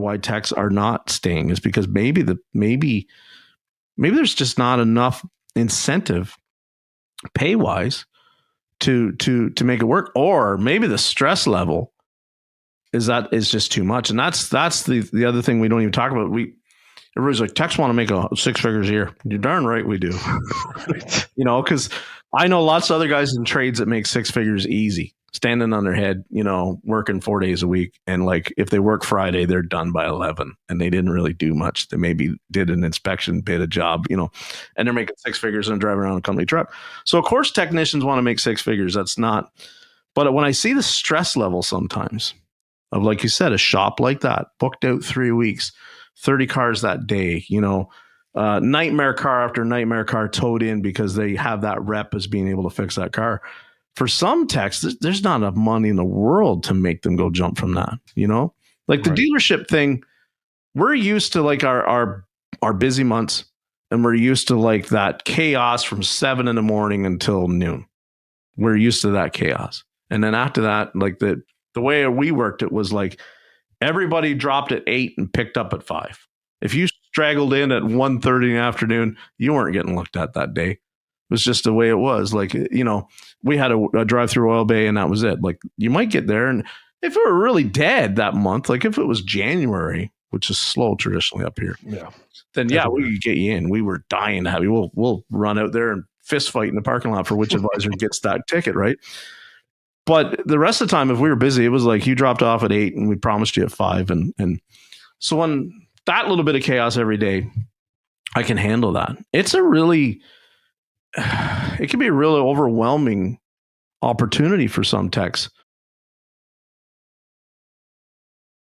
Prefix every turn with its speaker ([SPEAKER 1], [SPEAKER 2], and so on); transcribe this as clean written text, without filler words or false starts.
[SPEAKER 1] why techs are not staying is because maybe there's just not enough incentive pay wise to make it work, or maybe the stress level is just too much. And that's the other thing we don't even talk about. Everybody's like, techs want to make a 6 figures a year. You're darn right we do. Because I know lots of other guys in trades that make 6 figures easy, standing on their head, working 4 days a week. And like, if they work Friday, they're done by 11 and they didn't really do much. They maybe did an inspection, bid a job, and they're making 6 figures and driving around a company truck. So of course, technicians want to make 6 figures. That's not, but when I see the stress level sometimes of, like you said, a shop like that, booked out 3 weeks, 30 cars that day, nightmare car after nightmare car towed in because they have that rep as being able to fix that car. For some techs, there's not enough money in the world to make them go jump from that, like the dealership thing. We're used to like our busy months, and we're used to like that chaos from 7 a.m. until noon. We're used to that chaos. And then after that, like the way we worked, it was like everybody dropped at 8 and picked up at 5. If you straggled in at 1:30 in the afternoon, you weren't getting looked at that day. It was just the way it was. Like, we had a drive through oil bay and that was it. Like, you might get there, and if it were really dead that month, like if it was January, which is slow traditionally up here, then we could get you in. We were dying to have you. We'll run out there and fist fight in the parking lot for which advisor gets that ticket, right? But the rest of the time, if we were busy, it was like you dropped off at 8 and we promised you at 5. And so when that little bit of chaos every day, I can handle that. It can be a really overwhelming opportunity for some techs